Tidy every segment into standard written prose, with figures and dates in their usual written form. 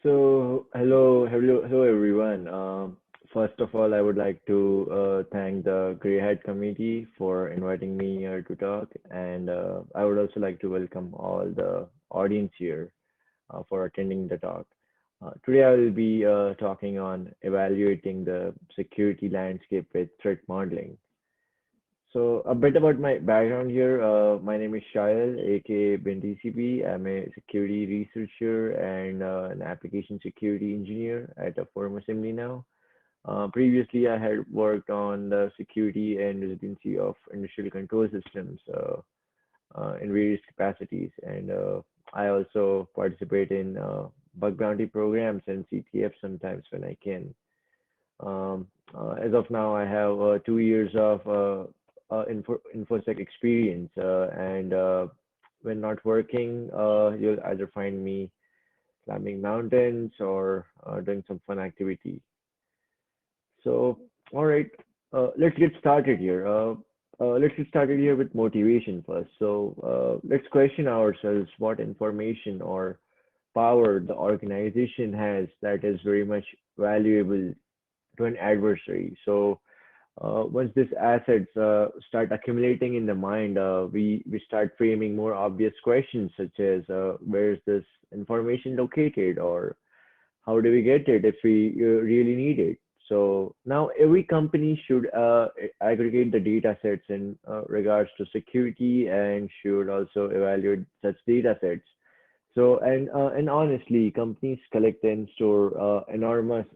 So, hello everyone. First of all, I would like to thank the GrayHat committee for inviting me here to talk, and I would also like to welcome all the audience here for attending the talk. Today, I will be talking on evaluating the security landscape with threat modeling. So a bit about my background here. My name is Shayal, aka bin DCP. I'm a security researcher and an application security engineer at a firm assembly now. Previously, I had worked on the security and resiliency of industrial control systems in various capacities, and I also participate in bug bounty programs and CTF sometimes when I can. As of now, I have 2 years of infosec experience, and when not working, you'll either find me climbing mountains or doing some fun activity. So, all right, let's get started here. Let's get started here with motivation first. So, let's question ourselves what information or power the organization has that is very much valuable to an adversary. So once these assets start accumulating in the mind, we start framing more obvious questions such as where is this information located, or how do we get it if we really need it. So now every company should aggregate the data sets in regards to security and should also evaluate such data sets. So, and honestly, companies collect and store enormous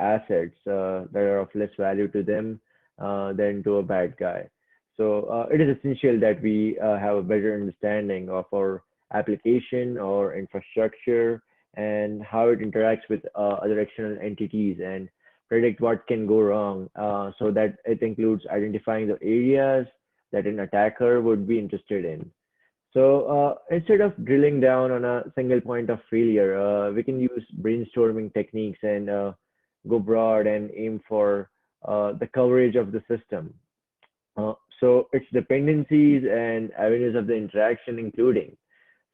assets that are of less value to them than to a bad guy. So, it is essential that we have a better understanding of our application or infrastructure and how it interacts with other external entities and predict what can go wrong. So that it includes identifying the areas that an attacker would be interested in. So instead of drilling down on a single point of failure, we can use brainstorming techniques and go broad and aim for the coverage of the system. So its dependencies and avenues of the interaction, including.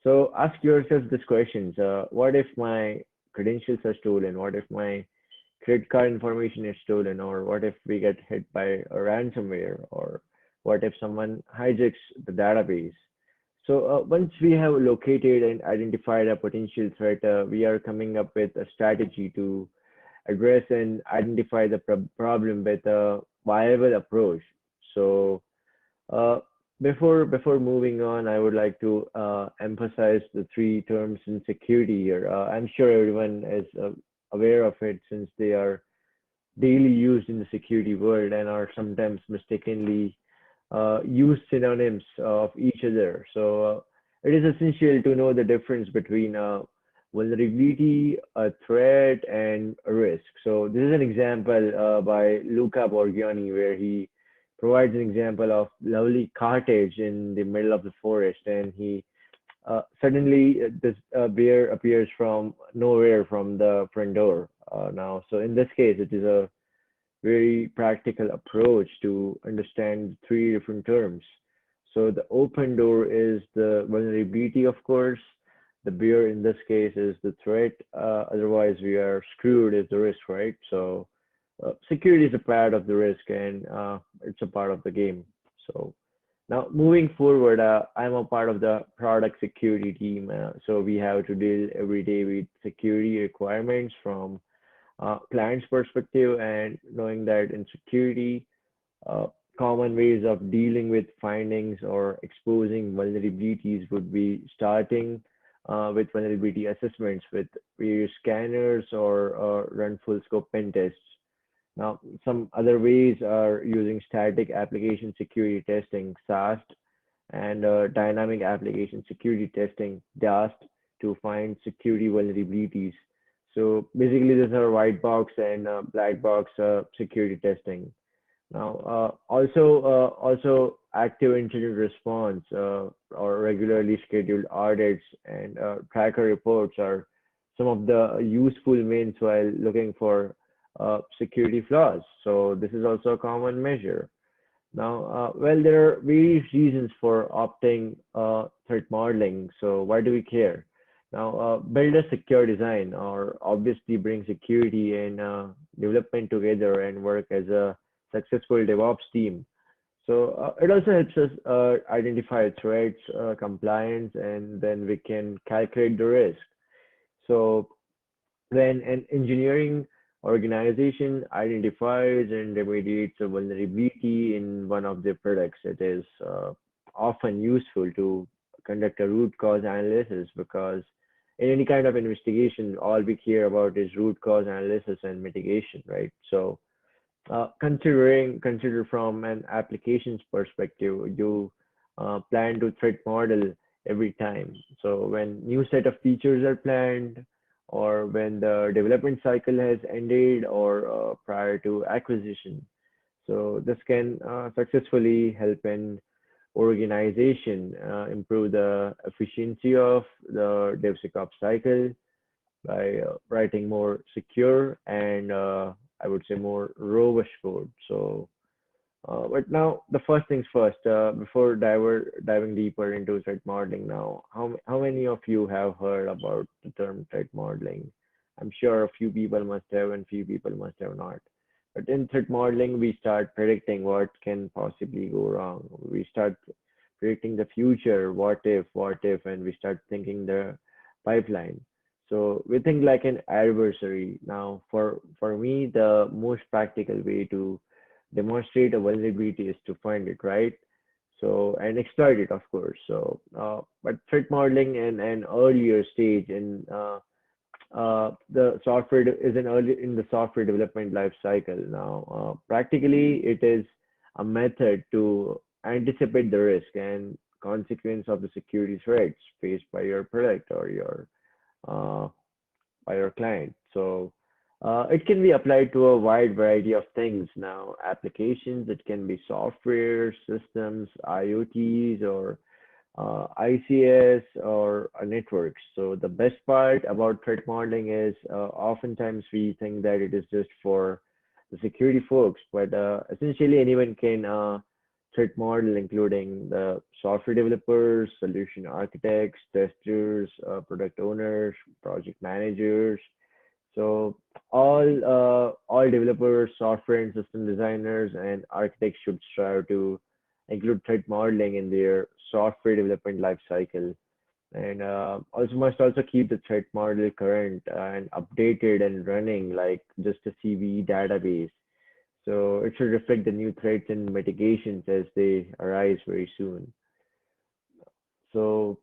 So ask yourself these questions. What if my credentials are stolen? What if my credit card information is stolen? Or what if we get hit by a ransomware? Or what if someone hijacks the database? So once we have located and identified a potential threat, we are coming up with a strategy to address and identify the problem with a viable approach. So uh, before moving on, I would like to emphasize the three terms in security here. I'm sure everyone is aware of it since they are daily used in the security world and are sometimes mistakenly use synonyms of each other. So it is essential to know the difference between vulnerability, a threat, and a risk. So this is an example by Luca Borgiani where he provides an example of lovely cottage in the middle of the forest, and he suddenly this bear appears from nowhere from the front door. Now, so in this case, it is a very practical approach to understand three different terms. So the open door is the vulnerability, of course. The bear in this case is the threat. Otherwise, we are screwed is the risk, right? So security is a part of the risk and it's a part of the game. So now moving forward, I'm a part of the product security team. So we have to deal every day with security requirements from client's perspective and knowing that in security, uh, common ways of dealing with findings or exposing vulnerabilities would be starting with vulnerability assessments with various scanners or run full scope pen tests. Now, some other ways are using static application security testing, SAST, and dynamic application security testing, DAST, to find security vulnerabilities. So basically, these are white box and black box security testing. Now, also active incident response or regularly scheduled audits and tracker reports are some of the useful means while looking for security flaws. So this is also a common measure. Now, well, there are various reasons for opting threat modeling. So why do we care? Now, build a secure design or obviously bring security and development together and work as a successful DevOps team. So it also helps us identify threats, compliance, and then we can calculate the risk. So when an engineering organization identifies and remediates a vulnerability in one of their products, it is often useful to conduct a root cause analysis because in any kind of investigation, all we care about is root cause analysis and mitigation, right? So consider from an applications perspective, you plan to threat model every time. So when new set of features are planned, or when the development cycle has ended, or prior to acquisition. So this can successfully help an organization improve the efficiency of the DevSecOps cycle by writing more secure and I would say more robust code. So, but now the first things first, before diving deeper into threat modeling now, how many of you have heard about the term threat modeling? I'm sure a few people must have and few people must have not. But in threat modeling, we start predicting what can possibly go wrong. We start predicting the future, what if, and we start thinking the pipeline. So we think like an adversary. Now, for me, the most practical way to demonstrate a vulnerability is to find it, right? So and exploit it, of course. So, but threat modeling in an earlier stage in the software is an early in the software development life cycle. Now, practically, it is a method to anticipate the risk and consequence of the security threats faced by your product or uh, by your client. So it can be applied to a wide variety of things now, applications, it can be software, systems, IoTs, or ICS or networks. So the best part about threat modeling is oftentimes we think that it is just for the security folks, but essentially anyone can threat model, including the software developers, solution architects, testers, product owners, project managers. So all developers, software and system designers, and architects should strive to include threat modeling in their software development lifecycle, and also must also keep the threat model current and updated and running like just a CVE database. So it should reflect the new threats and mitigations as they arise very soon. So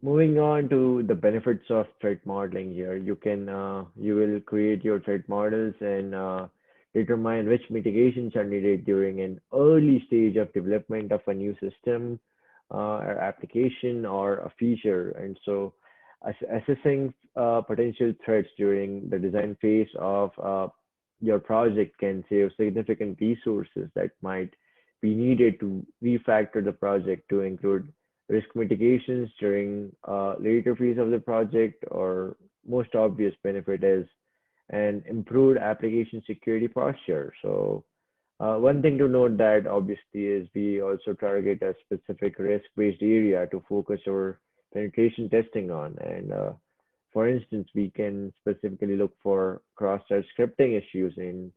moving on to the benefits of threat modeling here, you will create your threat models and determine which mitigations are needed during an early stage of development of a new system, or application, or a feature. And so, assessing potential threats during the design phase of your project can save significant resources that might be needed to refactor the project to include risk mitigations during later phase of the project, or most obvious benefit is an improved application security posture. So one thing to note that obviously is we also target a specific risk-based area to focus our penetration testing on. And for instance, we can specifically look for cross-site scripting issues in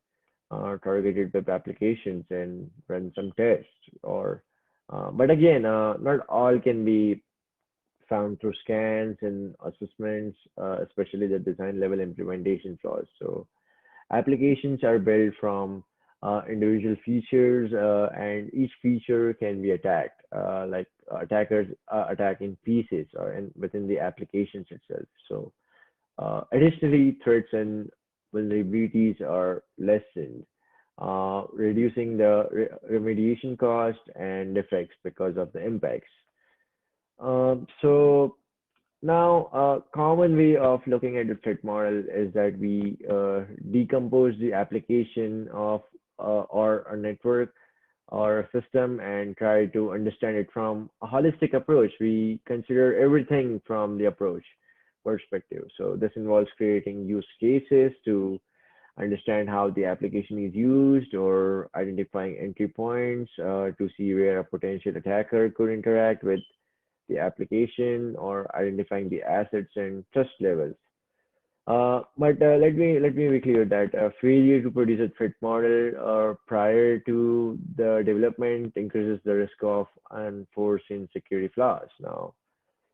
targeted web applications and run some tests. Or, but again, not all can be found through scans and assessments, especially the design level implementation flaws. So applications are built from individual features, and each feature can be attacked, like attackers attack in pieces or within the applications itself. So additionally, threats and vulnerabilities are lessened, reducing the remediation cost and effects because of the impacts. So now, a common way of looking at the threat model is that we decompose the application of or a network or a system and try to understand it from a holistic approach. We consider everything from the approach perspective. So this involves creating use cases to understand how the application is used, or identifying entry points to see where a potential attacker could interact with the application or identifying the assets and trust levels. But let me be clear that failure to produce a threat model prior to the development increases the risk of unforeseen security flaws. Now,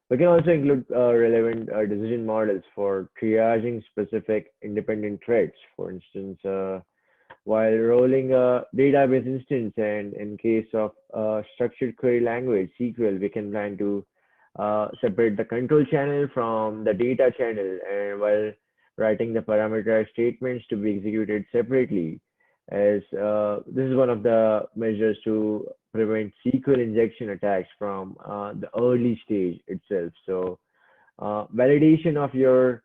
we can also include relevant decision models for triaging specific independent threats. For instance, while rolling a database instance, and in case of structured query language SQL, we can plan to separate the control channel from the data channel, and while writing the parameterized statements to be executed separately, as this is one of the measures to prevent SQL injection attacks from the early stage itself. So validation of your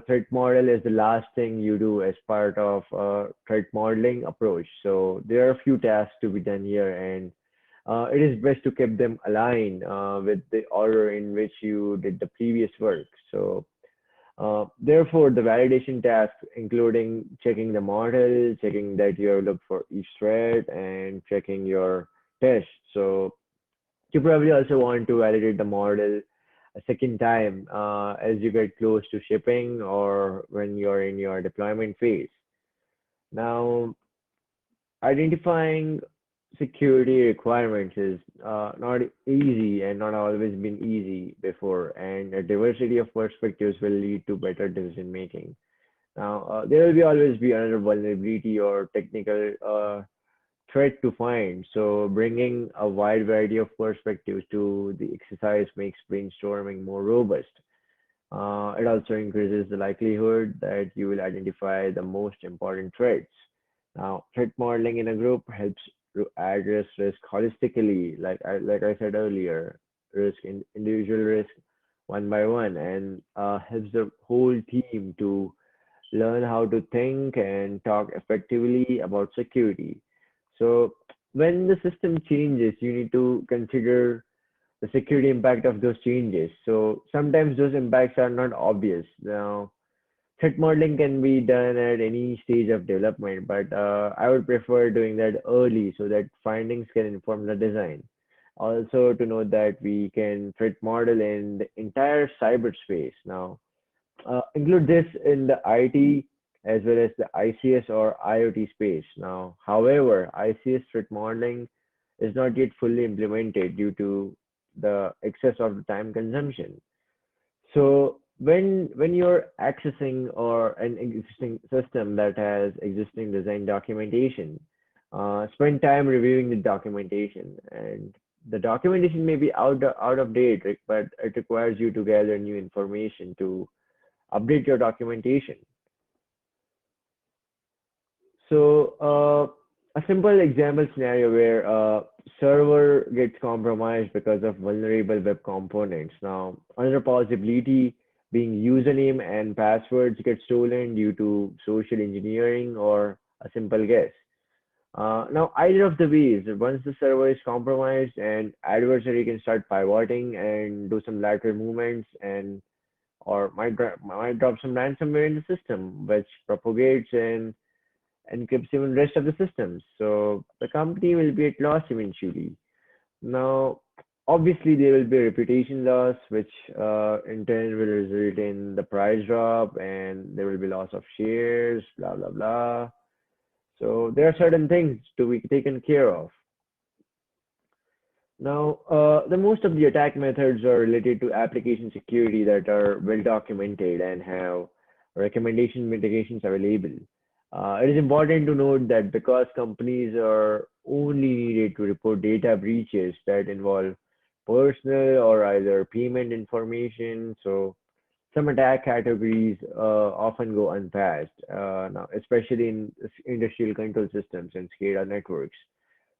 threat model is the last thing you do as part of threat modeling approach. So there are a few tasks to be done here, and it is best to keep them aligned with the order in which you did the previous work. So therefore, the validation tasks, including checking the model, checking that you have looked for each thread, and checking your test. So you probably also want to validate the model a second time as you get close to shipping or when you're in your deployment phase. Now, identifying security requirements is not easy and not always been easy before, and a diversity of perspectives will lead to better decision making. Now, there will be always be another vulnerability or technical threat to find. So bringing a wide variety of perspectives to the exercise makes brainstorming more robust. It also increases the likelihood that you will identify the most important threats. Now, threat modeling in a group helps to address risk holistically, like I said earlier, individual risk one by one, and helps the whole team to learn how to think and talk effectively about security. So when the system changes, you need to consider the security impact of those changes. So sometimes those impacts are not obvious. Now, threat modeling can be done at any stage of development, but I would prefer doing that early so that findings can inform the design. Also, to note that we can threat model in the entire cyberspace. Now, include this in the IT as well as the ICS or IoT space. Now, however, ICS threat modeling is not yet fully implemented due to the excess of the time consumption. So when you're accessing or an existing system that has existing design documentation, spend time reviewing the documentation. And the documentation may be out of date, but it requires you to gather new information to update your documentation. So a simple example scenario where a server gets compromised because of vulnerable web components. Now, another possibility being username and passwords get stolen due to social engineering or a simple guess. Now, either of the ways, once the server is compromised, an adversary can start pivoting and do some lateral movements, and or might drop some ransomware in the system, which propagates and encrypts even rest of the systems. So the company will be at loss eventually. Now, obviously, there will be reputation loss, which in turn will result in the price drop, and there will be loss of shares, blah blah blah. So there are certain things to be taken care of. Now, the most of the attack methods are related to application security that are well documented and have recommendation mitigations available. It is important to note that because companies are only needed to report data breaches that involve personal or either payment information, so some attack categories often go unpatched, now, especially in industrial control systems and SCADA networks.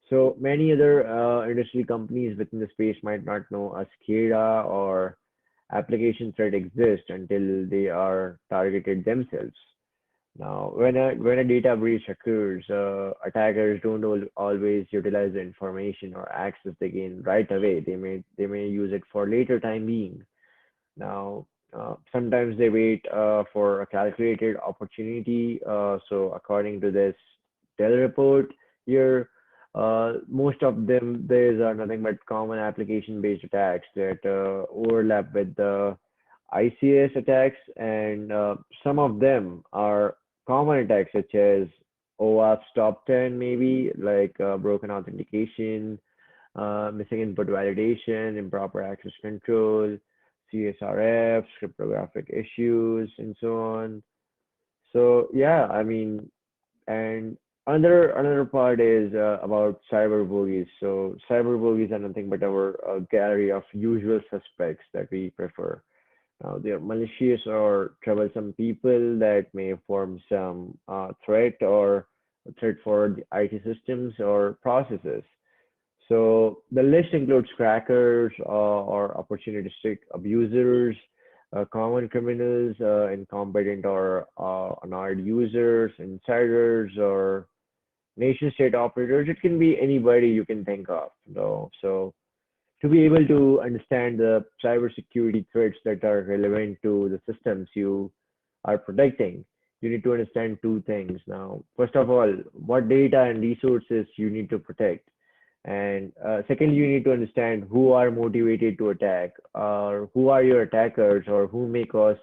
So many other industry companies within the space might not know a SCADA or application threat exists until they are targeted themselves. Now, when a data breach occurs, attackers don't always utilize the information or access they gain right away. They may use it for later time being. Now, sometimes they wait for a calculated opportunity. So according to this Dell report here, Most of them, these are nothing but common application-based attacks that overlap with the ICS attacks, and some of them are common attacks such as OAuth's top 10, maybe like broken authentication, missing input validation, improper access control, CSRF, cryptographic issues, and so on. So yeah, I mean, and another part is about cyber bullies. So cyber bullies are nothing but our gallery of usual suspects that we prefer. Now, they are malicious or troublesome people that may form some threat or threat for the IT systems or processes. So the list includes crackers or opportunistic abusers, common criminals, incompetent or annoyed users, insiders, or nation state operators. It can be anybody you can think of. So to be able to understand the cybersecurity threats that are relevant to the systems you are protecting, you need to understand two things. Now, first of all, what data and resources you need to protect. And secondly, you need to understand who are motivated to attack, or who are your attackers, or who may cause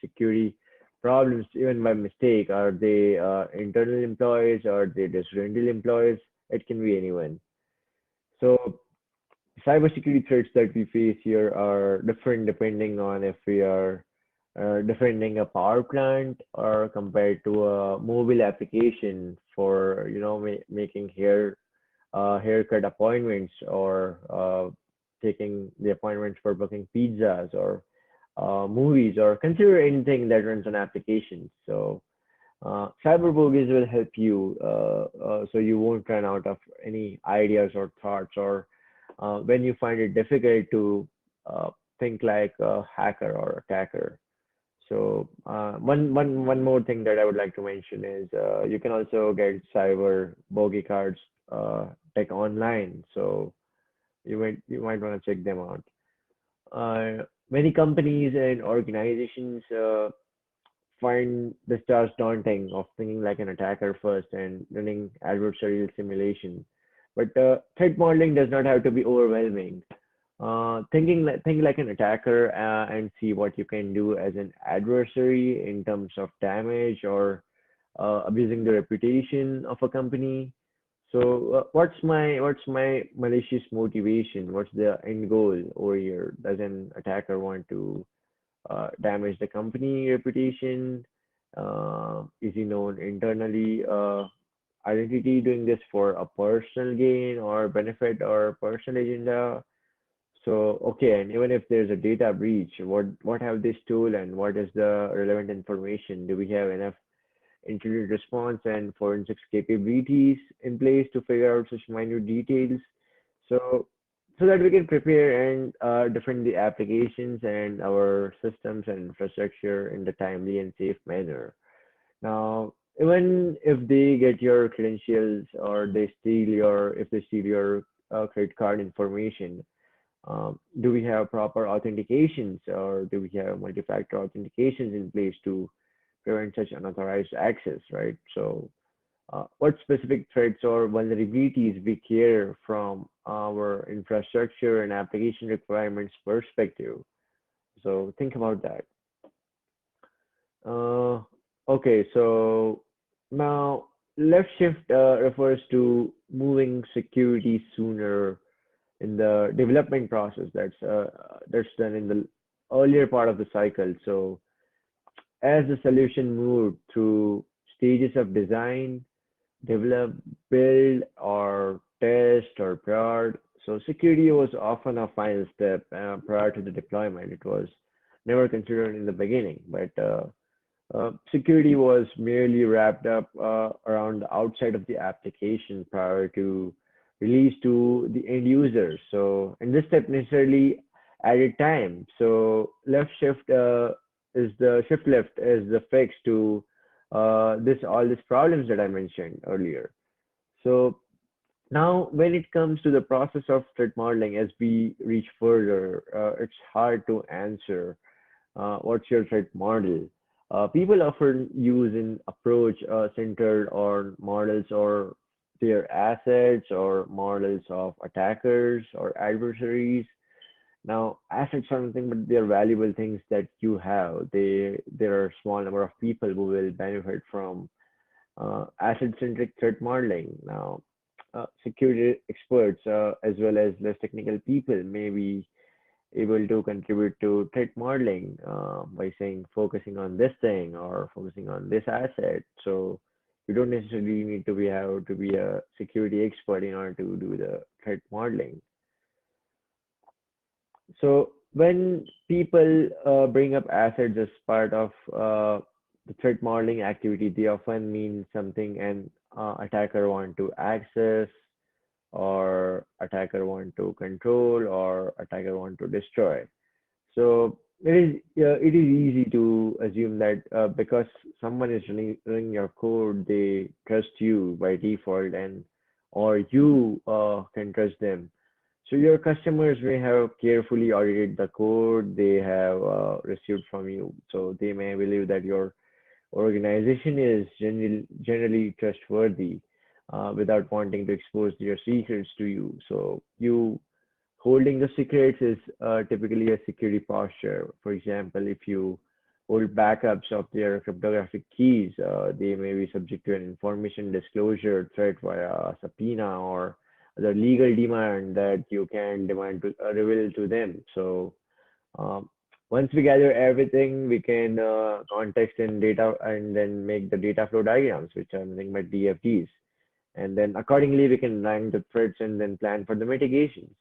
security problems even by mistake. Are they internal employees? Are they disgruntled employees? It can be anyone. So cybersecurity threats that we face here are different depending on if we are defending a power plant or compared to a mobile application for making haircut appointments, or taking the appointments for booking pizzas or movies, or consider anything that runs on applications. So cyber bullies will help you, so you won't run out of any ideas or thoughts, or when you find it difficult to think like a hacker or attacker. So one more thing that I would like to mention is you can also get cyber bogey cards like online. So you might want to check them out. Many companies and organizations find this task daunting of thinking like an attacker first and running adversarial simulation. But threat modeling does not have to be overwhelming. Think like an attacker and see what you can do as an adversary in terms of damage or abusing the reputation of a company. So what's my malicious motivation? What's the end goal over here? Does an attacker want to damage the company reputation? Is he known internally identity doing this for a personal gain or benefit or personal agenda? So, okay, and even if there's a data breach, what have they stolen? What is the relevant information? Do we have enough incident response and forensics capabilities in place to figure out such minute details? So, so that we can prepare and defend the applications and our systems and infrastructure in the timely and safe manner. Now, even if they get your credentials or if they steal your credit card information, do we have proper authentications, or do we have multi-factor authentications in place to prevent such unauthorized access, right? So, what specific threats or vulnerabilities we care from our infrastructure and application requirements perspective? So think about that. Uh, okay, so now left shift refers to moving security sooner in the development process. That's done in the earlier part of the cycle. So as the solution moved through stages of design, develop, build, or test or prod. So security was often a final step prior to the deployment. It was never considered in the beginning, but security was merely wrapped up around the outside of the application prior to release to the end users. So, and this step necessarily added time. So, left shift is the shift left is the fix to this all these problems that I mentioned earlier. So now, when it comes to the process of threat modeling, as we reach further, it's hard to answer what's your threat model. People often use an approach centered on models or their assets or models of attackers or adversaries. Now, assets are nothing but they're valuable things that you have. There are a small number of people who will benefit from asset-centric threat modeling. Now, security experts as well as less technical people may be able to contribute to threat modeling by saying focusing on this thing or focusing on this asset. So you don't necessarily need to be have to be a security expert in order to do the threat modeling. So when people bring up assets as part of the threat modeling activity, they often mean something an attacker want to access, or attacker want to control, or attacker want to destroy. So it is easy to assume that because someone is running your code, they trust you by default, and or you can trust them. So your customers may have carefully audited the code they have received from you. So they may believe that your organization is generally trustworthy without wanting to expose their secrets to you. So you holding the secrets is typically a security posture. For example, if you hold backups of their cryptographic keys, they may be subject to an information disclosure threat via subpoena or the legal demand that you can demand to reveal to them. So um, once we gather everything, we can context in data and then make the data flow diagrams, which are nothing but DFDs. And then accordingly, we can rank the threats and then plan for the mitigations.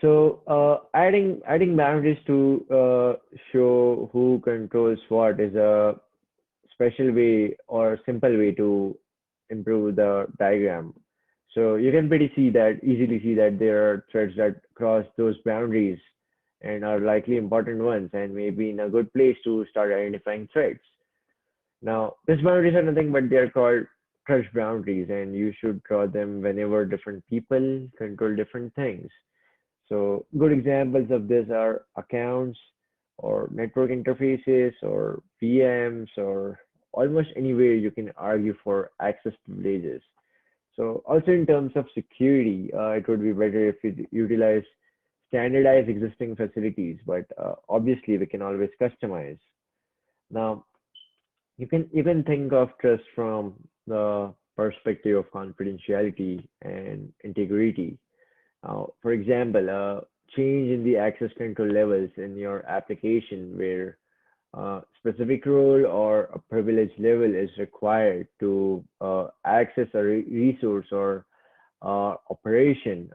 So adding boundaries to show who controls what is a special way or simple way to improve the diagram. So you can easily see that there are threads that cross those boundaries and are likely important ones and may be in a good place to start identifying threats. Now, these boundaries are nothing but they are called trust boundaries, and you should draw them whenever different people control different things. So good examples of this are accounts or network interfaces or VMs or almost anywhere you can argue for access privileges. So also in terms of security, it would be better if we utilize standardized existing facilities, but obviously we can always customize. Now, you can think of trust from the perspective of confidentiality and integrity. For example, change in the access control levels in your application where specific role or a privilege level is required to access a resource or operation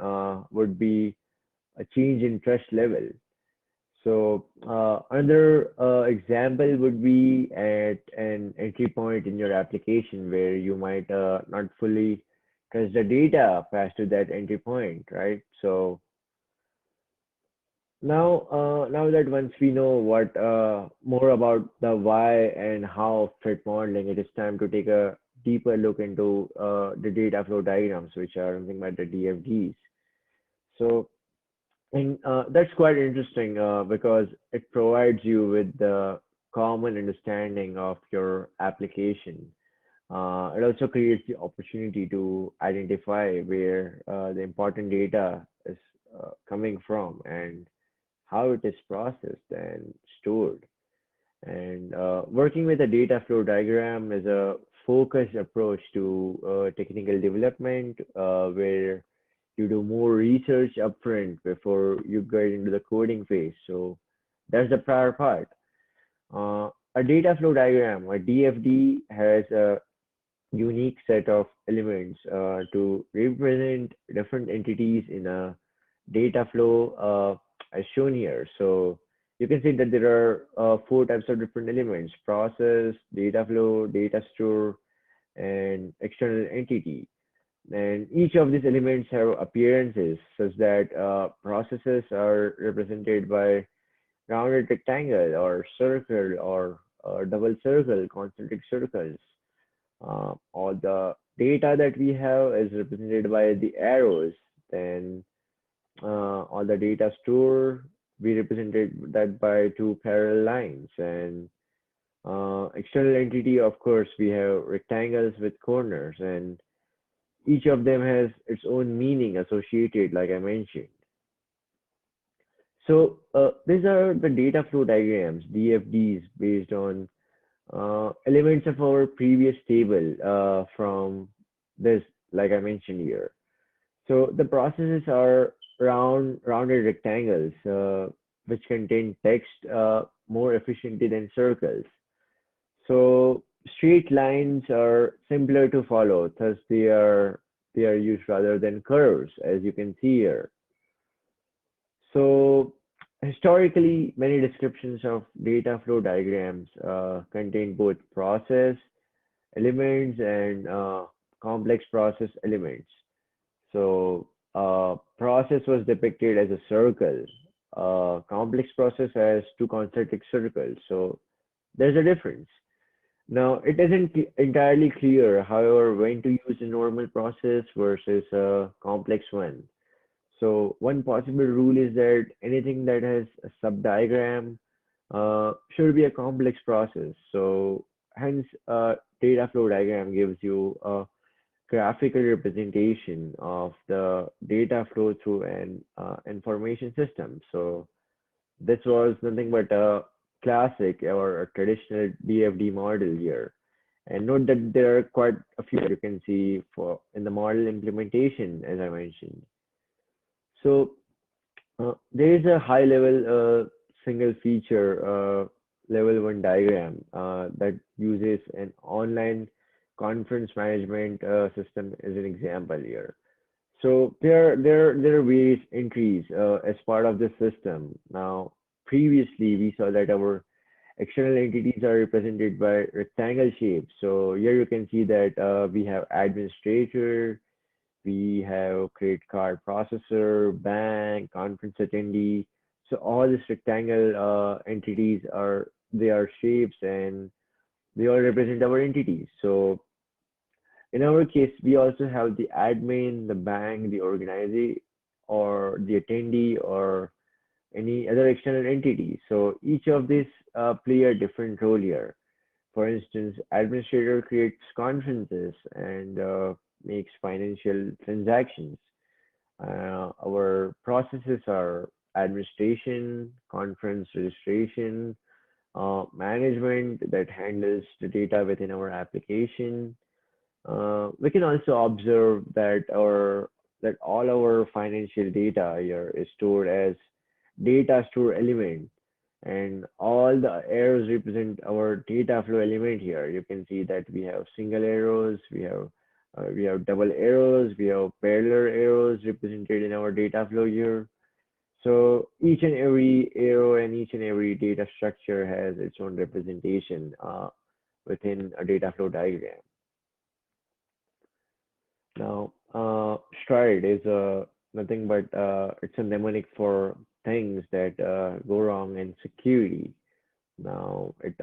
would be a change in trust level. So another example would be at an entry point in your application where you might not fully trust the data passed to that entry point, right? So now that once we know what more about the why and how of threat modeling, it is time to take a deeper look into the data flow diagrams, which are something like the DFDs. So and that's quite interesting because it provides you with the common understanding of your application. It also creates the opportunity to identify where the important data is coming from and how it is processed and stored. And working with a data flow diagram is a focused approach to technical development where you do more research upfront before you get into the coding phase. So that's the prior part. A data flow diagram, a DFD, has a unique set of elements to represent different entities in a data flow as shown here. So you can see that there are four types of different elements: process, data flow, data store, and external entity. And each of these elements have appearances such that processes are represented by rounded rectangle or circle or double circle, concentric circles. All the data that we have is represented by the arrows. Then all the data store, we represented that by two parallel lines. And External entity, of course, we have rectangles with corners, and each of them has its own meaning associated, like I mentioned. So these are the data flow diagrams, DFDs, based on elements of our previous table from this, like I mentioned here. So the processes are rounded rectangles, which contain text more efficiently than circles. So straight lines are simpler to follow, thus they are used rather than curves, as you can see here. So historically, many descriptions of data flow diagrams contain both process elements and complex process elements. So process was depicted as a circle. Complex process has two concentric circles. So there's a difference. Now, it isn't entirely clear, however, when to use a normal process versus a complex one. So one possible rule is that anything that has a subdiagram should be a complex process. So hence, data flow diagram gives you a graphical representation of the data flow through an information system. So this was nothing but a classic or a traditional DFD model here. And note that there are quite a few that you can see for in the model implementation, as I mentioned. So there is a high level single feature level one diagram that uses an online conference management system as an example here. So there are various entries as part of the system. Now, previously we saw that our external entities are represented by rectangle shapes. So here you can see that we have administrator, we have credit card processor, bank, conference attendee. So all these rectangle entities are they are shapes and they all represent our entities. So in our case, we also have the admin, the bank, the organizer, or the attendee, or any other external entity. So each of these play a different role here. For instance, administrator creates conferences and makes financial transactions. Our processes are administration, conference registration, management that handles the data within our application. We can also observe that all our financial data here is stored as data store element, and all the arrows represent our data flow element here. You can see that we have single arrows, we have double arrows, we have parallel arrows represented in our data flow here. So each and every arrow and each and every data structure has its own representation within a data flow diagram. Now, stride is nothing but it's a mnemonic for things that go wrong in security. Now, it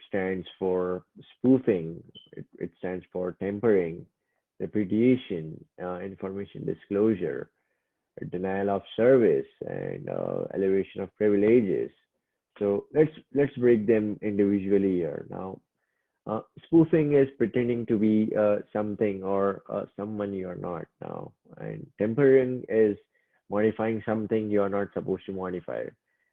stands for spoofing. It stands for tampering, repudiation, information disclosure, denial of service, and elevation of privileges. So let's break them individually here. Now, spoofing is pretending to be something or someone you are not now, and tempering is modifying something you are not supposed to modify.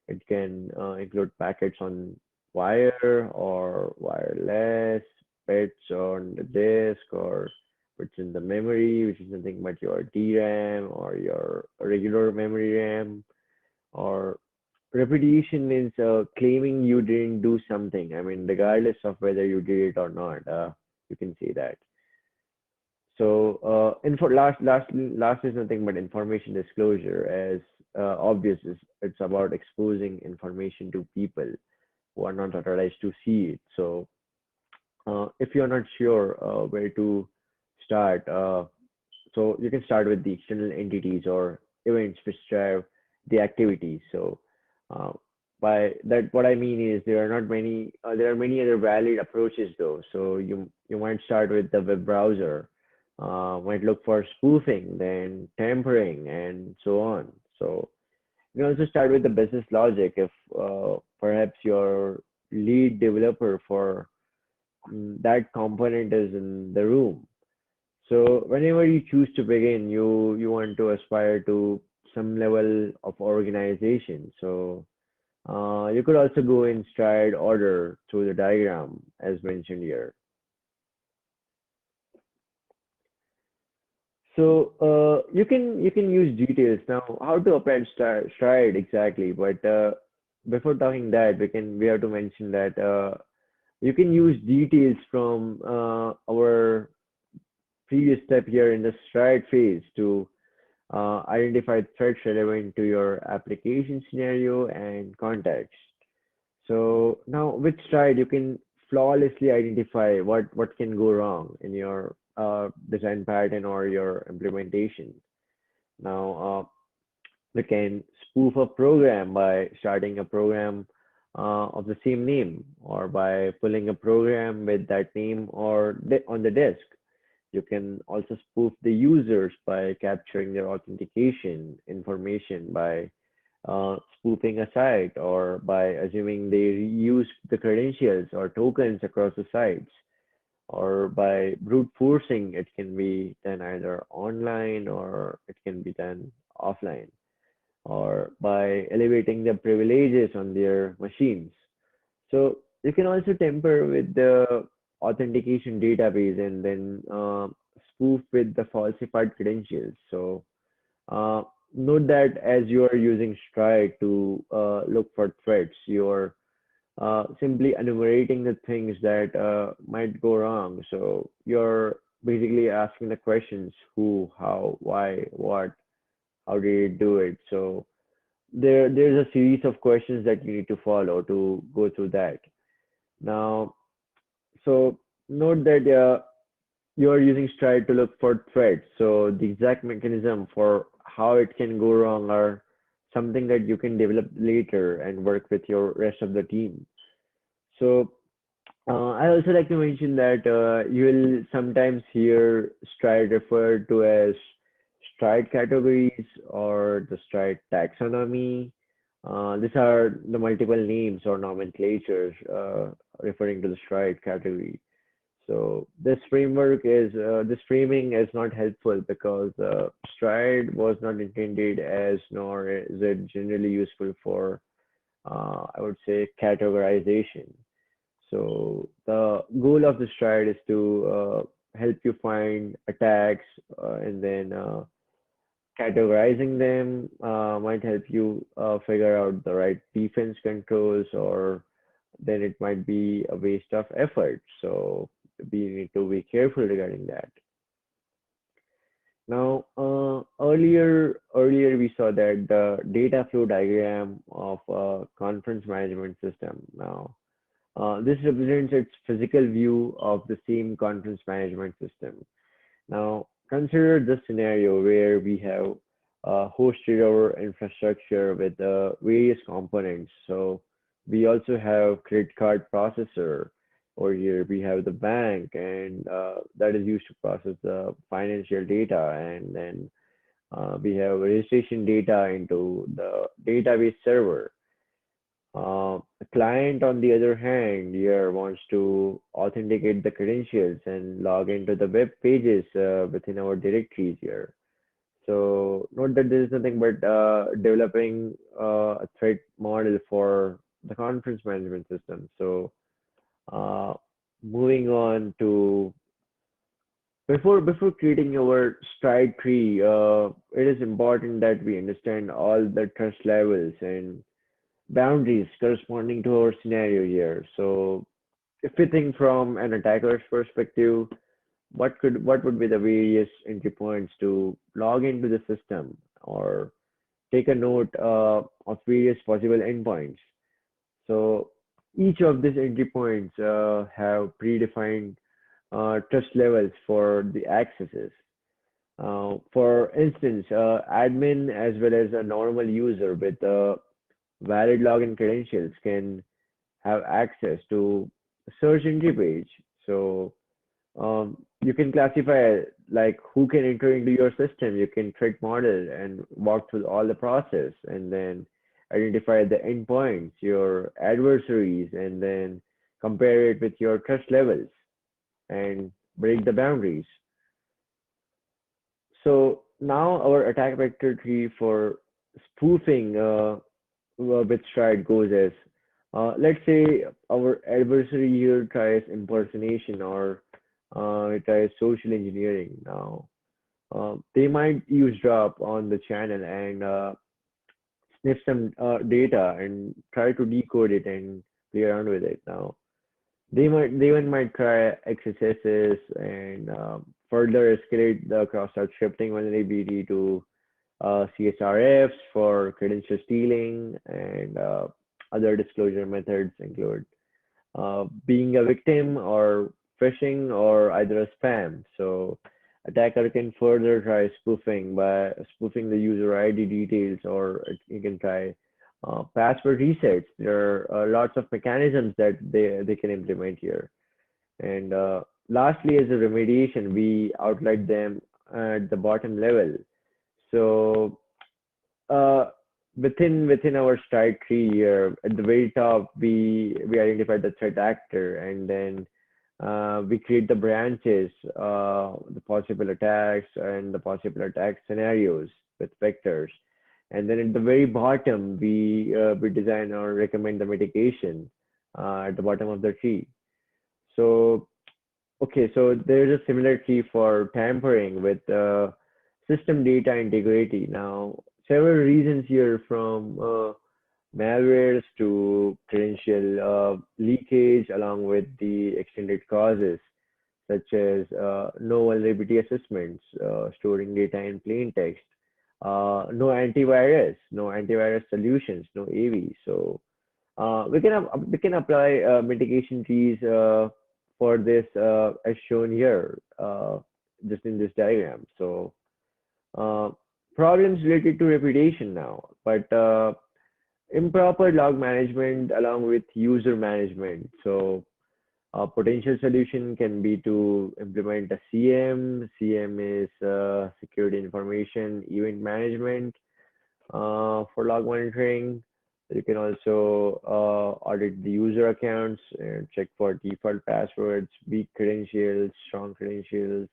It can include packets on wire or wireless, bits on the disk, or what's in the memory, which is nothing but your DRAM or your regular memory RAM, or repudiation means claiming you didn't do something. I mean, regardless of whether you did it or not, you can say that. So, info last is nothing but information disclosure. As obvious, it's about exposing information to people who are not authorized to see it. So, if you're not sure where to start, so you can start with the external entities or events which drive the activities. So uh, by that, what I mean is there are many other valid approaches though. So you might start with the web browser, might look for spoofing, then tampering, and so on. So you can also start with the business logic if perhaps lead developer for that component is in the room. So whenever you choose to begin, you want to aspire to some level of organization. So you could also go in stride order through the diagram as mentioned here. So you can use details now. How to apply stride exactly? But before talking that, we have to mention that you can use details from our previous step here in the stride phase to identify threats relevant to your application scenario and context. So now with Stride, you can flawlessly identify what can go wrong in your design pattern or your implementation. Now, we can spoof a program by starting a program of the same name or by pulling a program with that name or on the disk. You can also spoof the users by capturing their authentication information by spoofing a site or by assuming they use the credentials or tokens across the sites or by brute forcing. It can be done either online or it can be done offline or by elevating the privileges on their machines. So you can also tamper with the authentication database and then spoof with the falsified credentials. So uh, note that as you are using Stride to look for threats, you're simply enumerating the things that might go wrong. So you're basically asking the questions who, how, why, what, how did you do it. So there's a series of questions that you need to follow to go through that. Now, so note that you are using Stride to look for threats. So the exact mechanism for how it can go wrong are something that you can develop later and work with your rest of the team. So I also like to mention that you will sometimes hear Stride referred to as Stride categories or the Stride taxonomy. These are the multiple names or nomenclatures referring to the Stride category. So this framing is not helpful because Stride was not intended as, nor is it generally useful for, I would say, categorization. So the goal of the Stride is to help you find attacks and then categorizing them might help you figure out the right defense controls, or then it might be a waste of effort. So we need to be careful regarding that. Now, earlier we saw that the data flow diagram of a conference management system. Now, this represents its physical view of the same conference management system. Now, consider the scenario where we have hosted our infrastructure with various components. So we also have credit card processor, or here we have the bank, and that is used to process the financial data, and then we have registration data into the database server. The client, on the other hand, here wants to authenticate the credentials and log into the web pages within our directories here. So note that there is nothing but developing a threat model for the conference management system. So uh, moving on to before creating our stride tree, it is important that we understand all the trust levels and boundaries corresponding to our scenario here. So if we think from an attacker's perspective, what would be the various entry points to log into the system or take a note of various possible endpoints. So each of these entry points have predefined trust levels for the accesses. For instance, admin as well as a normal user with valid login credentials can have access to a search entry page. So you can classify like who can enter into your system. You can threat model and walk through all the process, and then identify the endpoints, your adversaries, and then compare it with your trust levels and break the boundaries. So now our attack vector tree for spoofing with stride goes as, let's say our adversary here tries impersonation or tries social engineering. Now they might eavesdrop on the channel and sniff some data and try to decode it and play around with it. Now they even might try XSSs and further escalate the cross-site scripting vulnerability to CSRFs for credential stealing, and other disclosure methods include being a victim or phishing or either a spam. So attacker can further try spoofing by spoofing the user ID details, or you can try password resets. There are lots of mechanisms that they can implement here. And lastly, as a remediation, we outlined them at the bottom level. So uh, within our strike tree here, at the very top, we identify the threat actor, and then we create the branches, the possible attacks and the possible attack scenarios with vectors. And then at the very bottom, we design or recommend the mitigation at the bottom of the tree. So okay, so there's a similar tree for tampering with system data integrity. Now, several reasons here, from malwares to credential leakage, along with the extended causes such as no vulnerability assessments, storing data in plain text, no antivirus solutions, no AV. So we can apply mitigation trees for this as shown here, just in this diagram. So uh, problems related to reputation now, but improper log management along with user management. So a potential solution can be to implement a CM. CM is security information event management for log monitoring. You can also audit the user accounts and check for default passwords, weak credentials, strong credentials.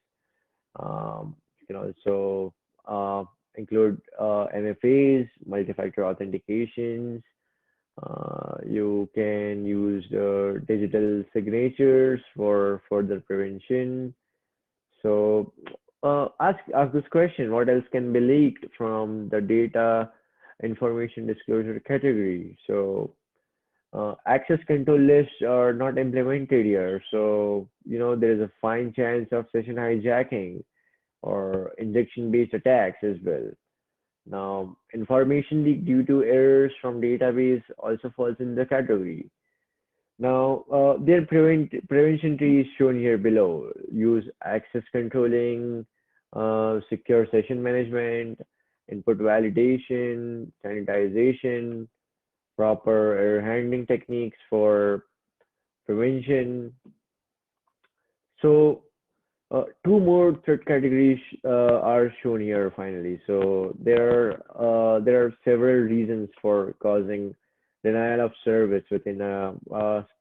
You can also include MFAs, multi-factor authentications. You can use digital signatures for further prevention. So ask this question: what else can be leaked from the data information disclosure category? So access control lists are not implemented here. So there is a fine chance of session hijacking or injection-based attacks as well. Now, information leak due to errors from database also falls in the category. Now, their prevention tree is shown here below. Use access controlling, secure session management, input validation, sanitization, proper error handling techniques for prevention. So, two more threat categories are shown here finally. So there are several reasons for causing denial of service within a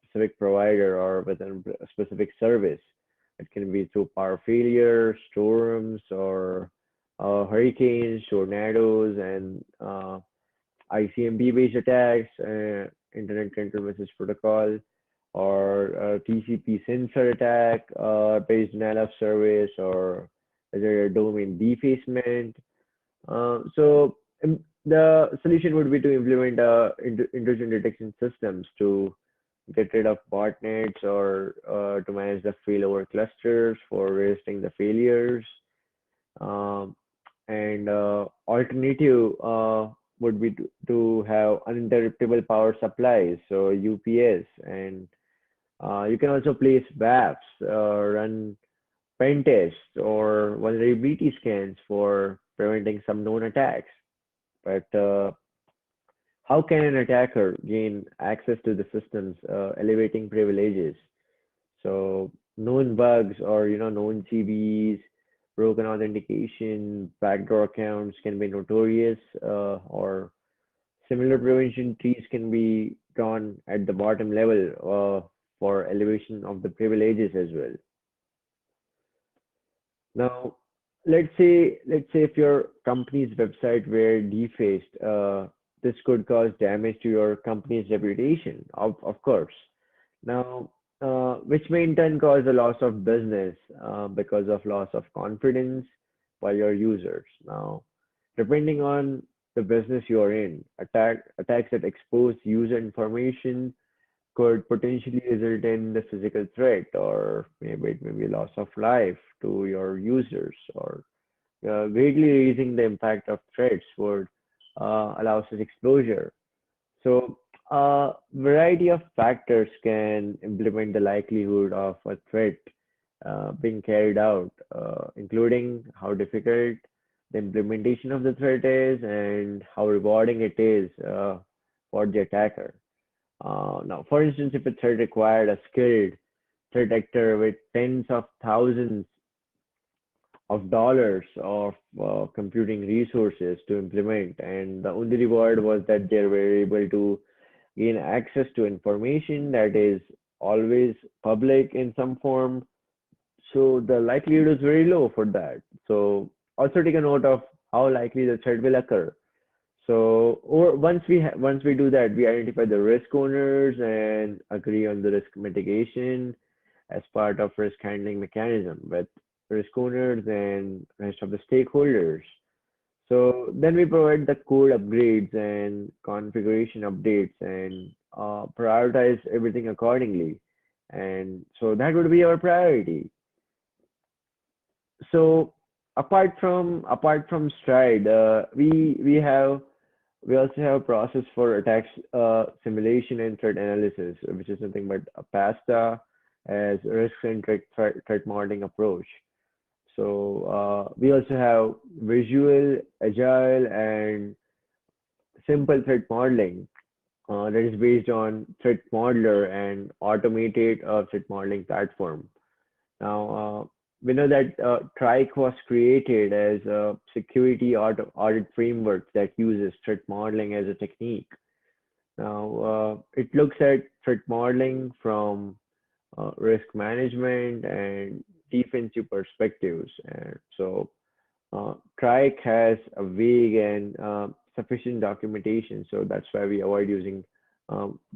specific provider or within a specific service. It can be through power failure, storms, or hurricanes, tornadoes, and ICMP-based attacks, Internet Control Message Protocol, or TCP sensor attack based denial of service, or is there a domain defacement? The solution would be to implement intrusion detection systems to get rid of botnets, or to manage the failover clusters for resisting the failures. Um, and alternative would be to have uninterruptible power supplies, so UPS, and you can also place VAPs, run pen tests or vulnerability scans for preventing some known attacks. But how can an attacker gain access to the systems, elevating privileges? So known bugs, or known CVEs, broken authentication, backdoor accounts can be notorious, or Similar prevention trees can be drawn at the bottom level for elevation of the privileges as well. Now, let's say if your company's website were defaced, this could cause damage to your company's reputation, of course. Now, which may in turn cause a loss of business because of loss of confidence by your users. Now, depending on the business you're in, attacks that expose user information could potentially result in the physical threat, or maybe it may be loss of life to your users, or greatly raising the impact of threats would allow such exposure. So, a variety of factors can implement the likelihood of a threat being carried out, including how difficult the implementation of the threat is and how rewarding it is for the attacker. Now, for instance, if a threat required a skilled threat actor with tens of thousands of dollars of computing resources to implement, and the only reward was that they were able to gain access to information that is always public in some form. So the likelihood is very low for that. So also take a note of how likely the threat will occur. So, or once we do that, we identify the risk owners and agree on the risk mitigation as part of risk handling mechanism with risk owners and rest of the stakeholders. So then we provide the code upgrades and configuration updates and prioritize everything accordingly. And so that would be our priority. So apart from Stride, we also have a process for attacks simulation and threat analysis, which is nothing but a PASTA as risk-centric threat modeling approach. So we also have visual, agile, and simple threat modeling that is based on Threat Modeler and automated threat modeling platform. Now, we know that Trike was created as a security audit framework that uses threat modeling as a technique. Now, it looks at threat modeling from risk management and defensive perspectives. And so, Trike has a vague and sufficient documentation, so that's why we avoid using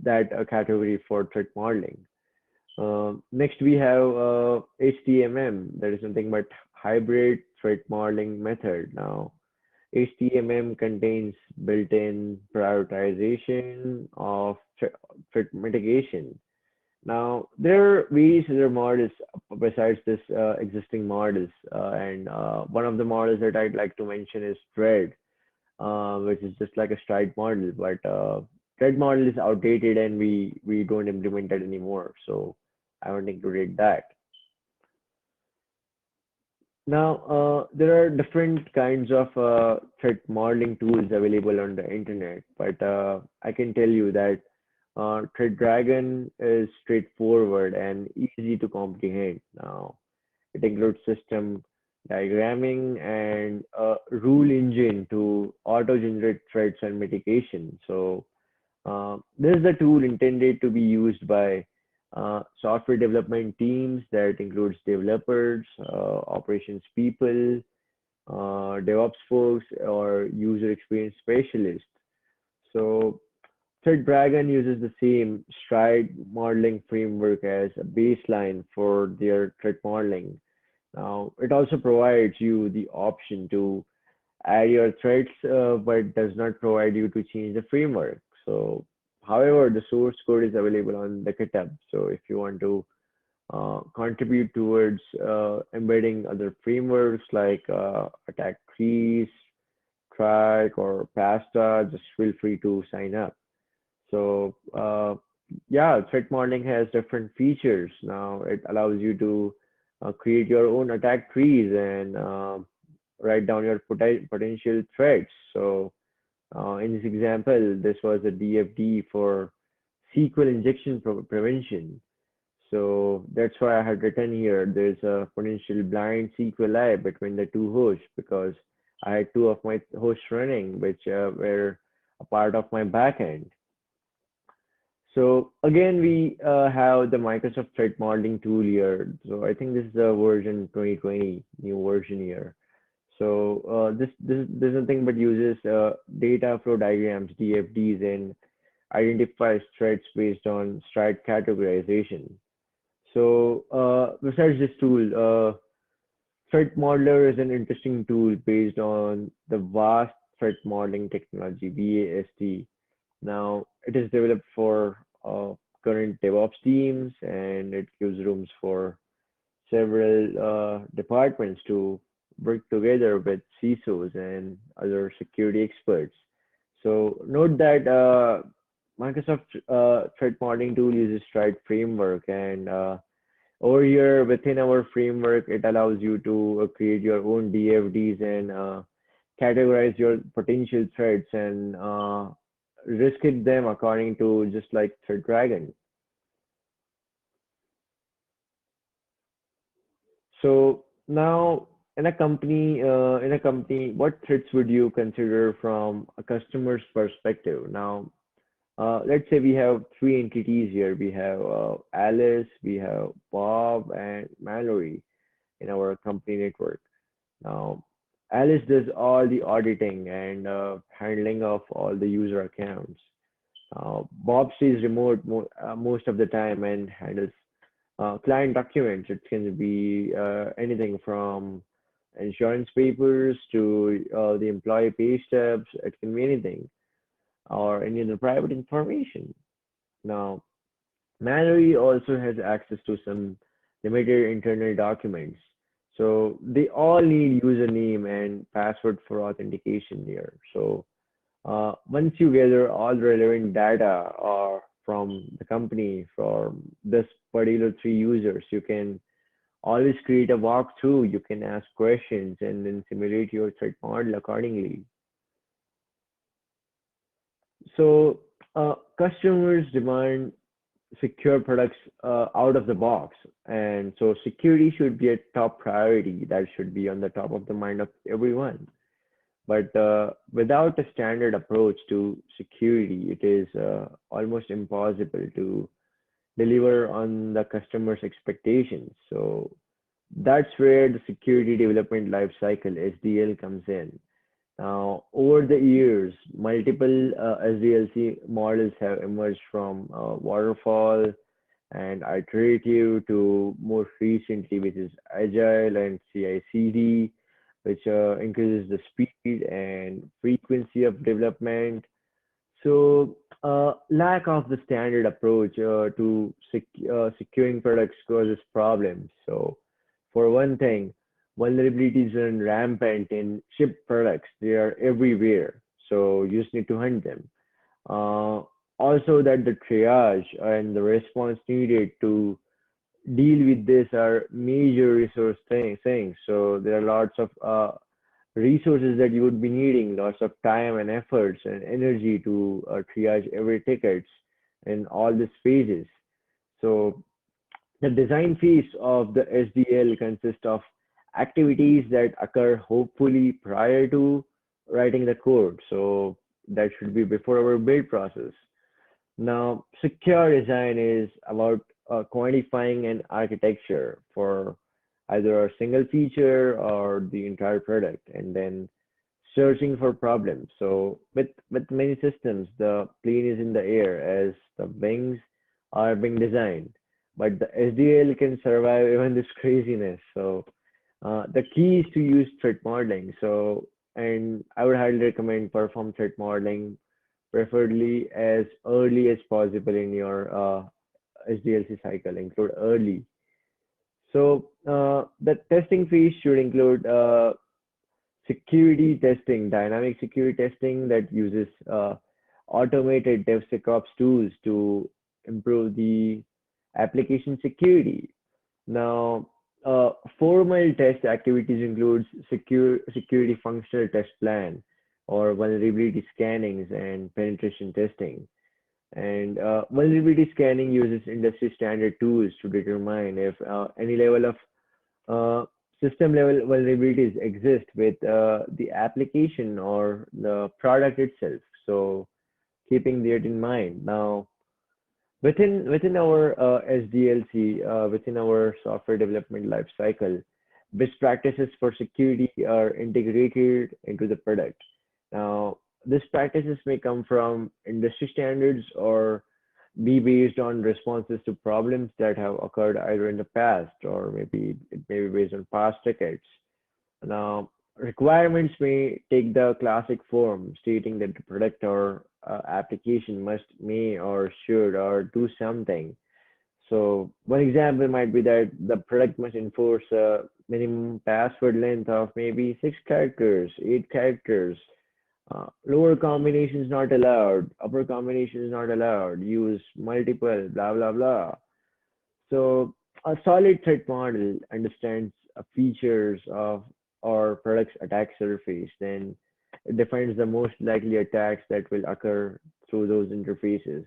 that category for threat modeling. Next, we have HTMM, that is nothing but hybrid threat modeling method. Now, HTMM contains built-in prioritization of threat mitigation. Now, there are various other models besides this existing models, and one of the models that I'd like to mention is Thread, which is just like a Stride model, but Thread model is outdated and we don't implement it anymore, so I haven't included that. Now, there are different kinds of threat modeling tools available on the internet, but I can tell you that Threat Dragon is straightforward and easy to comprehend. Now, it includes system diagramming and a rule engine to auto-generate threats and mitigation. So, this is a tool intended to be used by software development teams that includes developers, operations people, DevOps folks, or user experience specialists. So Threat Dragon uses the same Stride modeling framework as a baseline for their threat modeling. Now, it also provides you the option to add your threads, but does not provide you to change the framework. So, however, the source code is available on the GitHub. So, if you want to contribute towards embedding other frameworks like attack trees, track, or pasta, just feel free to sign up. So, yeah, threat modeling has different features. Now, it allows you to create your own attack trees and write down your potential threats. So, in this example, this was a DFD for SQL injection prevention. So that's why I had written here there's a potential blind SQLi between the two hosts because I had two of my hosts running, which were a part of my backend. So again, we have the Microsoft Threat Modeling tool here. So I think this is the version 2020, new version here. So this is nothing but uses data flow diagrams (DFDs) and identifies threats based on threat categorization. So besides this tool, Threat Modeler is an interesting tool based on the vast threat modeling technology (VAST). Now it is developed for current DevOps teams, and it gives rooms for several departments to work together with CISOs and other security experts. So note that Microsoft threat modeling tool uses Stride framework, and over here within our framework, it allows you to create your own DFDs and categorize your potential threats and risk it them according to just like Threat Dragon. So now in a company, what threats would you consider from a customer's perspective? Now, let's say we have three entities here. We have Alice, we have Bob, and Mallory in our company network. Now, Alice does all the auditing and handling of all the user accounts. Bob stays remote most of the time and handles client documents. It can be anything from insurance papers to the employee pay stubs. It can be anything or any other private information. Now, Mallory also has access to some limited internal documents. So they all need username and password for authentication here. So once you gather all the relevant data from the company, from this particular three users, you can always create a walkthrough. You can ask questions and then simulate your threat model accordingly. So customers demand secure products out of the box, and so security should be a top priority. That should be on the top of the mind of everyone. But without a standard approach to security, it is almost impossible to deliver on the customer's expectations. So that's where the security development lifecycle (SDL) comes in. Now, over the years, multiple SDLC models have emerged from waterfall and iterative to more recently, which is agile and CI/CD, which increases the speed and frequency of development. So, lack of the standard approach to securing products causes problems. So, for one thing, vulnerabilities run rampant in shipped products. They are everywhere. So, you just need to hunt them. Uh, Also, that the triage and the response needed to deal with this are major things. So, there are lots of resources that you would be needing, lots of time and efforts and energy to triage every tickets in all these phases. So the design phase of the SDL consists of activities that occur hopefully prior to writing the code. So that should be before our build process. Now, secure design is about quantifying an architecture for either a single feature or the entire product, and then searching for problems. So with many systems, the plane is in the air as the wings are being designed, but the SDL can survive even this craziness. So the key is to use threat modeling. So and I would highly recommend perform threat modeling preferably as early as possible in your SDLC cycle, include early. So the testing phase should include security testing, dynamic security testing that uses automated DevSecOps tools to improve the application security. Now, formal test activities includes security functional test plan or vulnerability scannings and penetration testing. And vulnerability scanning uses industry standard tools to determine if any level of system level vulnerabilities exist with the application or the product itself. So keeping that in mind. Now, within our SDLC, within our software development life cycle, best practices for security are integrated into the product. Now, these practices may come from industry standards or be based on responses to problems that have occurred either in the past or maybe it may be based on past decades. Now, requirements may take the classic form, stating that the product or application must, may, or should, or do something. So, one example might be that the product must enforce a minimum password length of maybe 6 characters, 8 characters. Lower combinations not allowed, upper combinations not allowed, use multiple, blah, blah, blah. So a solid threat model understands features of or product's attack surface, then it defines the most likely attacks that will occur through those interfaces.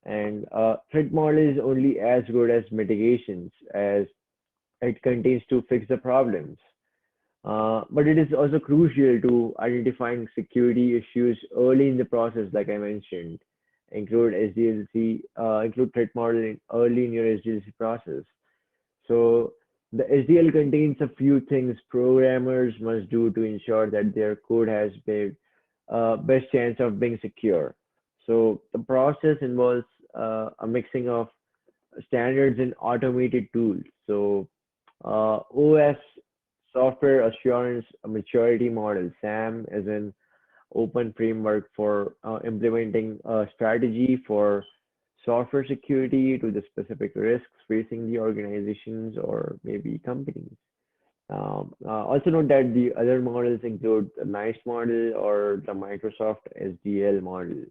And threat model is only as good as mitigations as it contains to fix the problems. But it is also crucial to identifying security issues early in the process, like I mentioned. Include SDLC, include threat modeling early in your SDLC process. So the SDL contains a few things programmers must do to ensure that their code has the best chance of being secure. So the process involves a mixing of standards and automated tools. So OS, Software Assurance Maturity Model, SAM, is an open framework for implementing a strategy for software security to the specific risks facing the organizations or maybe companies. Also note that the other models include the NICE model or the Microsoft SDL model.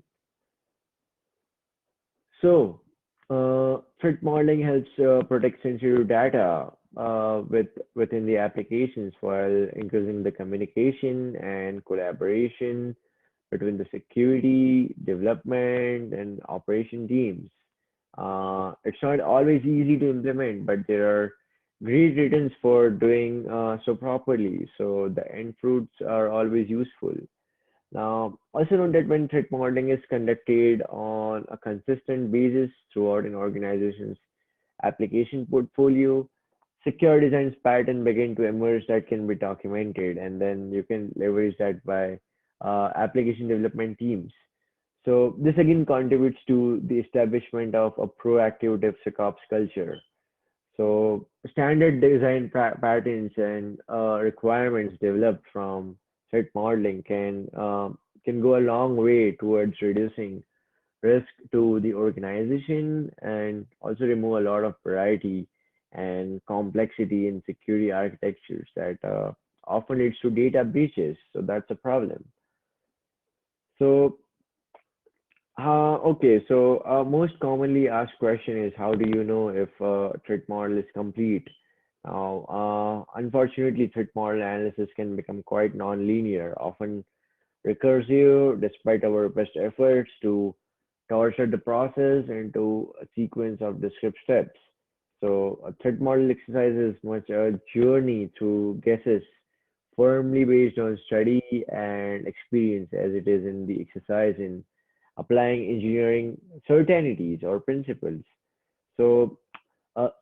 So, threat modeling helps protect sensitive data within the applications while increasing the communication and collaboration between the security, development, and operation teams. It's not always easy to implement, but there are great returns for doing so properly. So the end fruits are always useful. Now, also note that when threat modeling is conducted on a consistent basis throughout an organization's application portfolio, secure designs pattern begin to emerge that can be documented, and then you can leverage that by application development teams. So this again contributes to the establishment of a proactive DevSecOps culture. So standard design patterns and requirements developed from threat modeling can go a long way towards reducing risk to the organization and also remove a lot of variety and complexity in security architectures that often leads to data breaches. So that's a problem. So okay, so most commonly asked question is how do you know if a threat model is complete? Now, unfortunately, threat model analysis can become quite non-linear, often recursive, despite our best efforts to torture the process into a sequence of described steps. So a threat model exercise is much a journey through guesses, firmly based on study and experience as it is in the exercise in applying engineering certainties or principles. So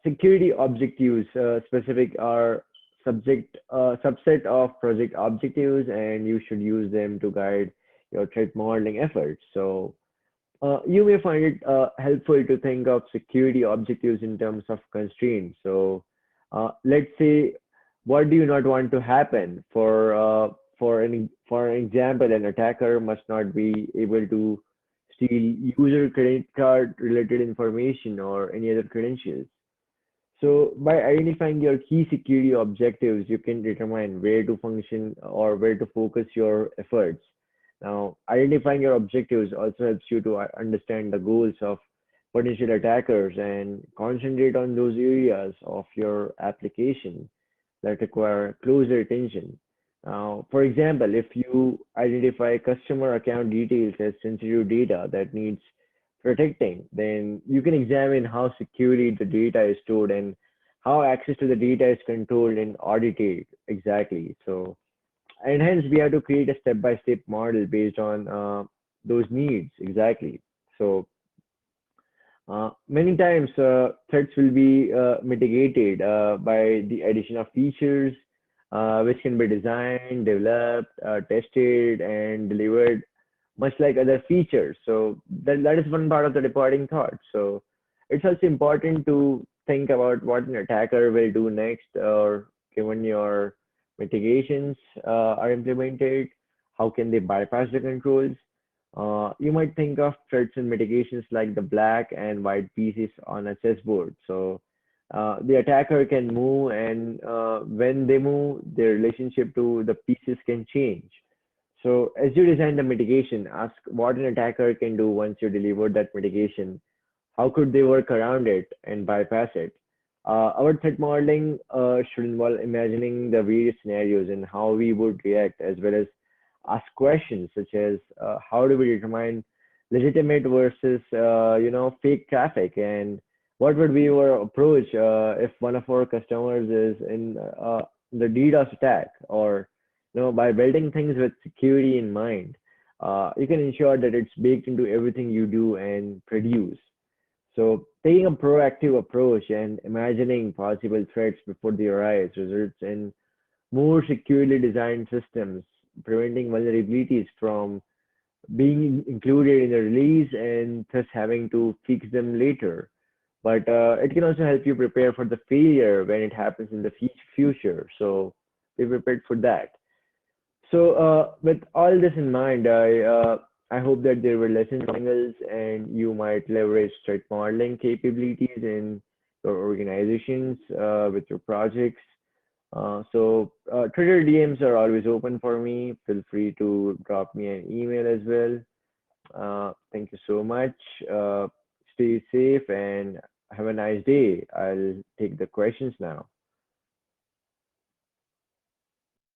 security objectives specific are subset of project objectives, and you should use them to guide your threat modeling efforts. So you may find it helpful to think of security objectives in terms of constraints. So let's say, what do you not want to happen? For an example, an attacker must not be able to steal user credit card related information or any other credentials. So by identifying your key security objectives, you can determine where to function or where to focus your efforts. Now, identifying your objectives also helps you to understand the goals of potential attackers and concentrate on those areas of your application that require closer attention. Now, for example, if you identify customer account details as sensitive data that needs protecting, then you can examine how securely the data is stored and how access to the data is controlled and audited exactly. So, and hence we have to create a step-by-step model based on those needs exactly. So many times, threats will be mitigated by the addition of features which can be designed, developed, tested, and delivered, much like other features. So that is one part of the departing thought. So it's also important to think about what an attacker will do next, or given your mitigations are implemented, how can they bypass the controls? You might think of threats and mitigations like the black and white pieces on a chessboard. So the attacker can move, and when they move, their relationship to the pieces can change. So as you design the mitigation, ask what an attacker can do once you deliver that mitigation. How could they work around it and bypass it? Our threat modeling should involve imagining the various scenarios and how we would react, as well as ask questions such as how do we determine legitimate versus fake traffic, and what would be our approach if one of our customers is in the DDoS attack, or by building things with security in mind, you can ensure that it's baked into everything you do and produce. So taking a proactive approach and imagining possible threats before they arise results in more securely designed systems, preventing vulnerabilities from being included in the release and thus having to fix them later. But it can also help you prepare for the failure when it happens in the future. So be prepared for that. So, with all this in mind, I hope that there were lessons angles and you might leverage threat modeling capabilities in your organizations with your projects. Twitter DMs are always open for me. Feel free to drop me an email as well. Thank you so much. Stay safe and have a nice day. I'll take the questions now.